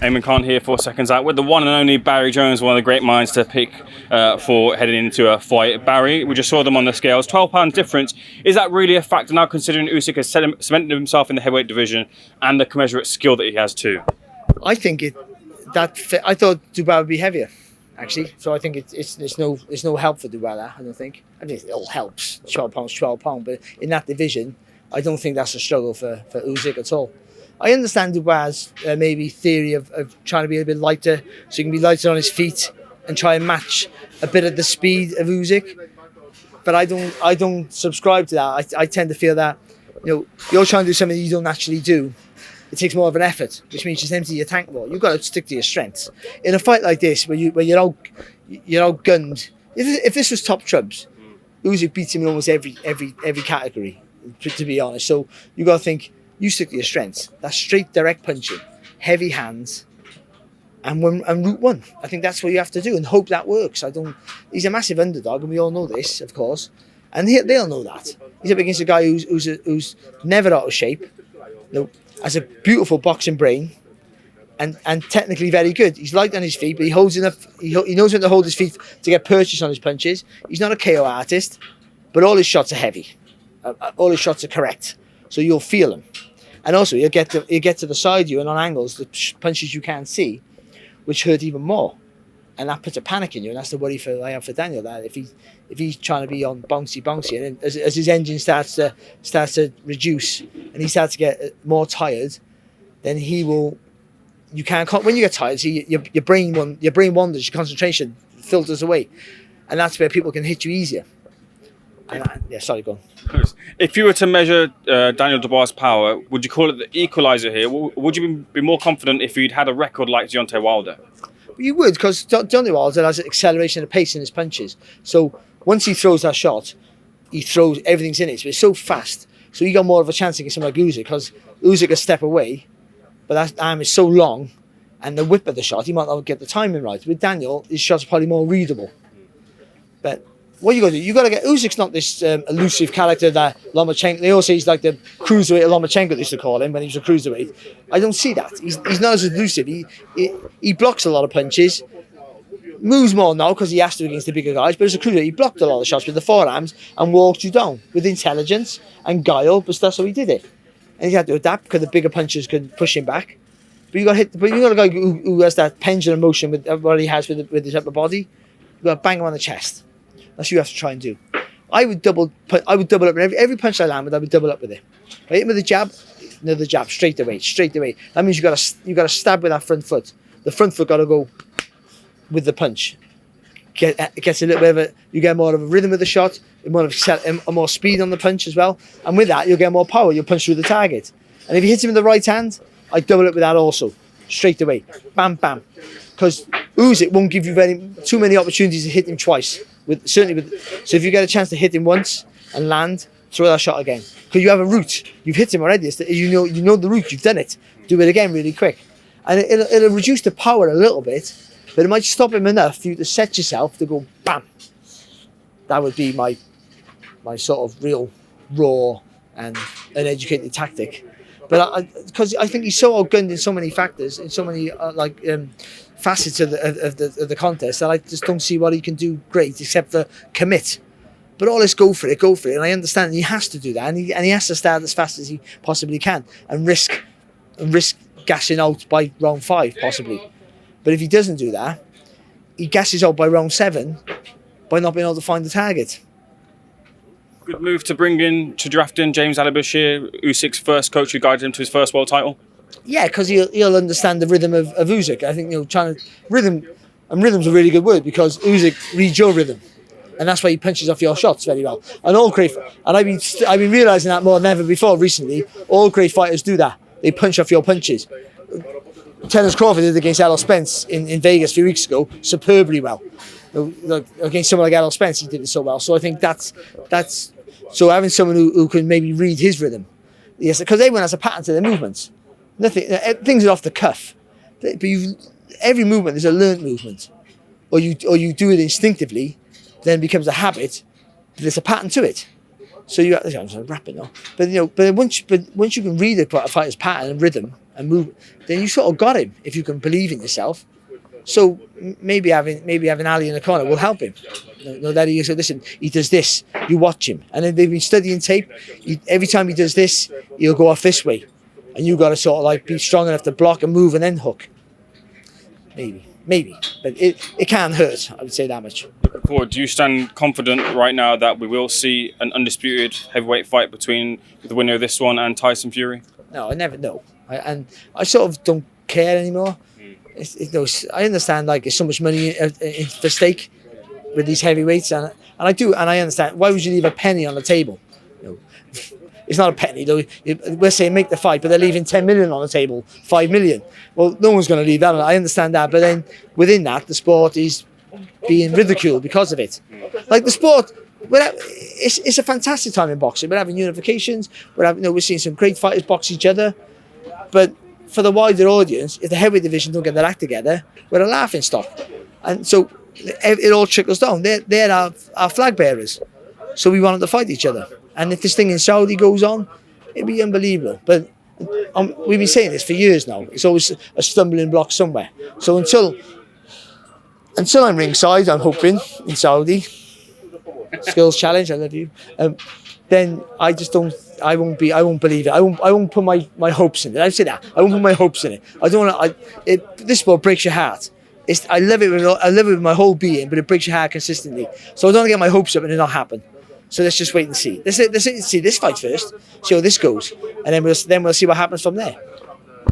Ayman Khan here for Seconds Out with the one and only Barry Jones, one of the great minds to pick for heading into a fight. Barry, we just saw them on the scales, 12 pounds difference. Is that really a factor now, considering Usyk has cemented himself in the heavyweight division and the commensurate skill that he has too? I think I thought Dubois would be heavier, actually. So I think there's no help for Dubois there. I don't think. I think it all helps. 12 pounds, but in that division, I don't think that's a struggle for Usyk at all. I understand Dubois' maybe theory of trying to be a bit lighter, so he can be lighter on his feet and try and match a bit of the speed of Usyk. But I don't subscribe to that. I tend to feel that, you're trying to do something you don't actually do. It takes more of an effort, which means just empty your tank more. You've got to stick to your strengths. In a fight like this, where you're outgunned, if this was top trumps, Usyk beats him in almost every category, to be honest. So you got to think. You stick to your strengths. That's straight, direct punching, heavy hands, and route one. I think that's what you have to do and hope that works. He's a massive underdog, and we all know this, of course. And they'll know that. He's up against a guy who's never out of shape, has a beautiful boxing brain, and technically very good. He's light on his feet, but he holds enough. He knows when to hold his feet to get purchase on his punches. He's not a KO artist, but all his shots are heavy. All his shots are correct. So you'll feel them, and also you'll get to the side of you and on angles the punches you can't see, which hurt even more, and that puts a panic in you. And that's the worry I have for Daniel, that if he's trying to be on bouncy, and as his engine starts to reduce and he starts to get more tired, then he will. You can't when you get tired. See, your brain wanders, your concentration filters away, and that's where people can hit you easier. Sorry, go on. If you were to measure Daniel Dubois' power, would you call it the equaliser here? Would you be more confident if he'd had a record like Deontay Wilder? You would, because Deontay Wilder has an acceleration of pace in his punches. So once he throws that shot, he throws everything's in it. So it's so fast. So you got more of a chance against someone like Usyk, because Usyk can step away, but that arm is so long, and the whip of the shot, he might not get the timing right. With Daniel, his shots are probably more readable. But what you got to do? You got to get Usyk's not this elusive character that Lomachenko. They all say he's like the cruiserweight Lomachenko they used to call him when he was a cruiserweight. I don't see that. He's not as elusive. He blocks a lot of punches, moves more now because he has to against the bigger guys. But as a cruiserweight, he blocked a lot of shots with the forearms and walked you down with intelligence and guile. But that's how he did it. And he had to adapt because the bigger punches could push him back. But you got a guy who has that pendulum motion with what he has with his upper body. You got to bang him on the chest. That's what you have to try and do. I would double up with every punch I land with. I would double up with it. If I hit him with a jab, another jab, straight away. That means you got to stab with that front foot. The front foot got to go with the punch. It gets a little bit of it. You get more of a rhythm of the shot, more speed on the punch as well. And with that, you'll get more power. You'll punch through the target. And if you hit him with the right hand, I double up with that also, straight away, bam, bam. Because Usyk won't give you too many opportunities to hit him twice. So if you get a chance to hit him once and land, throw that shot again. Because you have a route. You've hit him already. You know the route. You've done it. Do it again really quick. And it'll reduce the power a little bit, but it might stop him enough for you to set yourself to go bam. That would be my sort of real raw and uneducated tactic. But because I think he's so outgunned in so many factors, in so many facets of the contest, that I just don't see what he can do great except for commit. But all this go for it. And I understand he has to do that, and he has to start as fast as he possibly can and risk gassing out by round 5 possibly. But if he doesn't do that, he gasses out by round 7 by not being able to find the target. Good move to draft in James Al-Bashir, Usyk's first coach who guided him to his first world title. Yeah, because he'll understand the rhythm of Usyk. I think rhythm's a really good word, because Usyk reads your rhythm, and that's why he punches off your shots very well. And I've been realising that more than ever before recently. All great fighters do that. They punch off your punches. Terence Crawford did against Errol Spence in Vegas a few weeks ago superbly well. Against someone like Errol Spence, he did it so well. So I think that's so having someone who can maybe read his rhythm. Yes, because everyone has a pattern to their movements. Things are off the cuff. But every movement is a learnt movement. Or you do it instinctively, then it becomes a habit, but there's a pattern to it. So I'm rapping now. But once you can read a fighter's pattern and rhythm, and move, then you sort of got him if you can believe in yourself. So maybe having Ali in the corner will help him. That he said, listen, he does this, you watch him, and then they've been studying tape. Every time he does this, he'll go off this way, and you got to sort of like be strong enough to block and move and then hook. Maybe, but it can't hurt. I would say that much. Forward, do you stand confident right now that we will see an undisputed heavyweight fight between the winner of this one and Tyson Fury? No, I never know. I sort of don't care anymore. I understand like there's so much money for stake with these heavyweights, and I understand. Why would you leave a penny on the table? It's not a penny though. We're saying make the fight, but they're leaving 10 million on the table, 5 million. Well, no one's going to leave that. I understand that, but then within that, the sport is being ridiculed because of it. Like the sport, it's a fantastic time in boxing. We're having unifications. We're seeing some great fighters box each other, but for the wider audience, if the heavyweight division don't get their act together, we're a laughing stock. And so it all trickles down. They're our flag bearers. So we want them to fight each other. And if this thing in Saudi goes on, it'd be unbelievable. But we've been saying this for years now. It's always a stumbling block somewhere. So until I'm ringside, I'm hoping, in Saudi, skills challenge, I love you, then I just don't, I won't believe it. I won't put my hopes in it. I say that. I won't put my hopes in it. I don't want to, this sport breaks your heart. I love it with my whole being, but it breaks your heart consistently. So I don't want to get my hopes up and it not happen. So let's just wait and see. Let's see this fight first, see how this goes, and then we'll see what happens from there.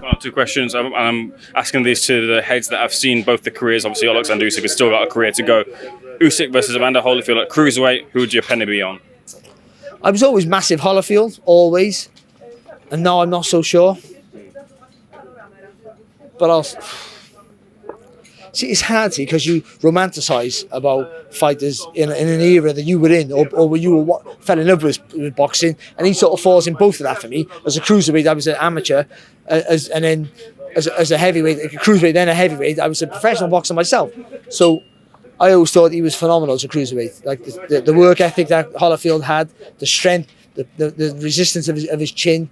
Well, 2 questions. I'm asking these to the heads that have seen both the careers. Obviously, Oleksandr Usyk has still got a career to go. Usyk versus Evander Holyfield at cruiserweight. Who would your penny be on? I was always massive Holyfield, always, and now I'm not so sure. But I'll see. It's hard because you romanticise about fighters in an era that you were in, or where you fell in love with boxing, and he sort of falls in both of that for me. As a cruiserweight, I was an amateur, and then as a heavyweight, a cruiserweight, then a heavyweight, I was a professional boxer myself. So I always thought he was phenomenal as a cruiserweight. Like the work ethic that Holyfield had, the strength, the resistance of his chin.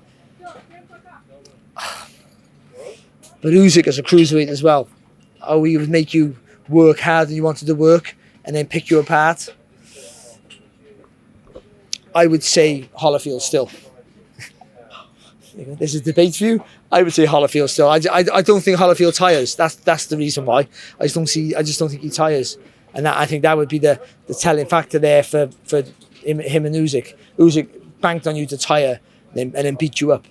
But Usyk as a cruiserweight as well. How he would make you work hard and you wanted to work and then pick you apart. I would say Holyfield still. There's a debate for you. I would say Holyfield still. I don't think Holyfield tires. That's the reason why. I just don't think he tires. And I think that would be the telling factor there for him and Usyk. Usyk banked on you to tire and then beat you up.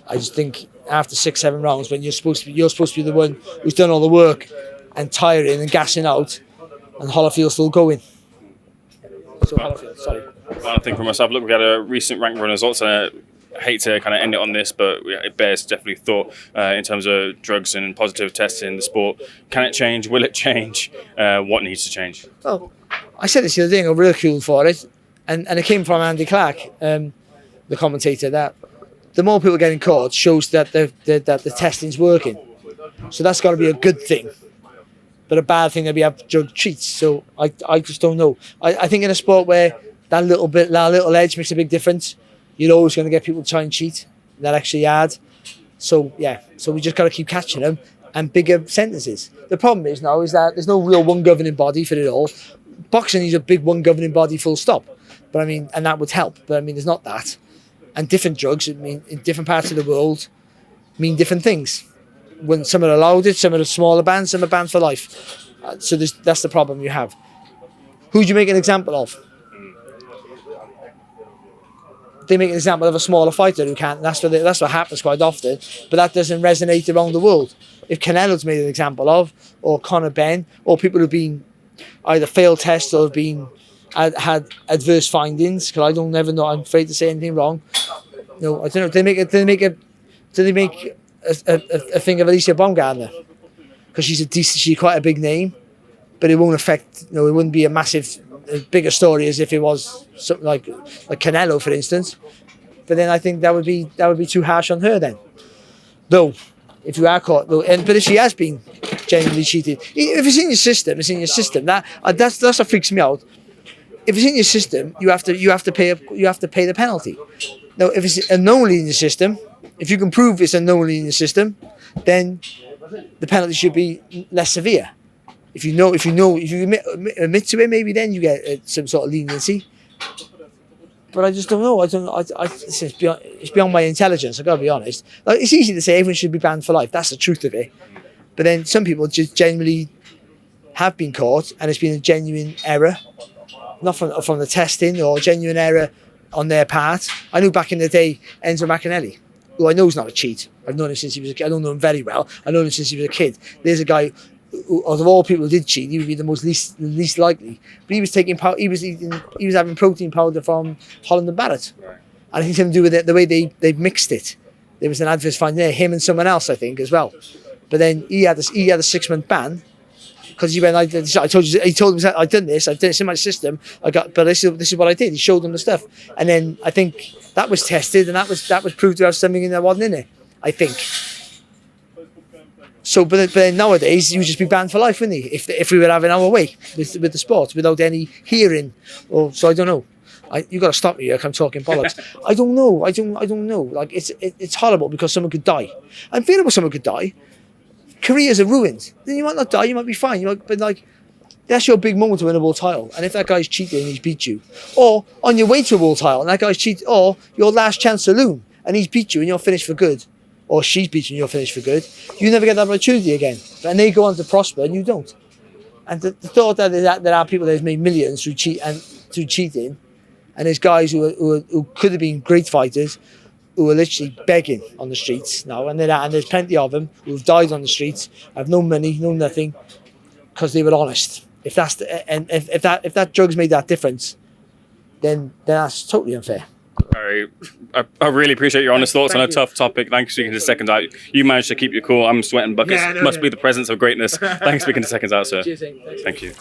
I just think after 6-7 rounds, when you're supposed to be the one who's done all the work and tiring and gassing out, and Holyfield's still going. So Holyfield, sorry. Well, I think for myself, look, we had a recent rank run results, and I hate to kind of end it on this, but it bears definitely thought in terms of drugs and positive tests in the sport. Can it change? Will it change? What needs to change? Well, I said this the other day, I got ridiculed for it, and it came from Andy Clark, the commentator, that the more people getting caught shows that the testing's working. So that's got to be a good thing. But a bad thing that we have drug cheats. So I just don't know. I think in a sport where that little edge makes a big difference, you're always going to get people to try and cheat. That actually hard. So yeah. So we just got to keep catching them and bigger sentences. The problem is now is that there's no real one governing body for it all. Boxing is a big one governing body, full stop. But I mean, and that would help. But I mean, there's not that. And different drugs, I mean, in different parts of the world, mean different things. When some are allowed it, some are smaller bans, some are banned for life. So that's the problem you have. Who do you make an example of? They make an example of a smaller fighter who can't. That's what happens quite often. But that doesn't resonate around the world. If Canelo's made an example of, or Conor Benn, or people who've been either failed tests or have been had adverse findings, because I don't never know. I'm afraid to say anything wrong. No, I don't know. Do they make a thing of Alicia Baumgartner? Because she's quite a big name, but it won't affect. It wouldn't be a bigger story as if it was something like Canelo, for instance. But then I think that would be too harsh on her then. Though, if you are caught, but if she has been genuinely cheated, if it's in your system, it's in your system. That's what freaks me out. If it's in your system, you have to pay the penalty. Now, if it's unknowingly in the system, if you can prove it's unknowingly in the system, then the penalty should be less severe. If you admit to it, maybe then you get some sort of leniency. But I just don't know. It's beyond my intelligence. I gotta be honest. Like, it's easy to say everyone should be banned for life. That's the truth of it. But then some people just genuinely have been caught, and it's been a genuine error, not from the testing, or genuine error on their part. I knew back in the day Enzo Machinelli, who I know is not a cheat. I've known him since he was a kid. I don't know him very well. I know him since he was a kid. There's a guy who, out of all people who did cheat, he would be the least likely. But he was taking he was having protein powder from Holland and Barrett. And I think something to do with it, the way they mixed it. There was an adverse finding there, him and someone else, I think, as well. But then he had a 6-month ban because he went. I told you. He told him, I've done this in my system. But this is what I did. He showed them the stuff, and then I think that was tested, and that was proved to have something in there wasn't in it. I think. So, but then nowadays, you would just be banned for life, wouldn't he? If we were having our way with the sport without any hearing, so I don't know. You got to stop me here. I'm talking bollocks. I don't know. I don't know. Like it's horrible because someone could die. I'm feeling about someone could die. Careers are ruined. Then you might not die. You might be fine. But like that's your big moment to win a world title. And if that guy's cheating and he's beat you, or on your way to a world title and that guy's cheating, or your last chance saloon and he's beat you and you're finished for good, or she's beat you and you're finished for good, you never get that opportunity again. And they go on to prosper and you don't. And the thought that there are people that have made millions through cheating, and there's guys who could have been great fighters who are literally begging on the streets now, and there's plenty of them who have died on the streets, have no money, no nothing, because they were honest. If that drugs made that difference, then that's totally unfair. I really appreciate your honest thoughts on a tough topic. Thanks for speaking to Seconds Out. You managed to keep your cool. I'm sweating buckets. Must be the presence of greatness. Thanks for speaking to Seconds Out, sir. Cheers, thank you.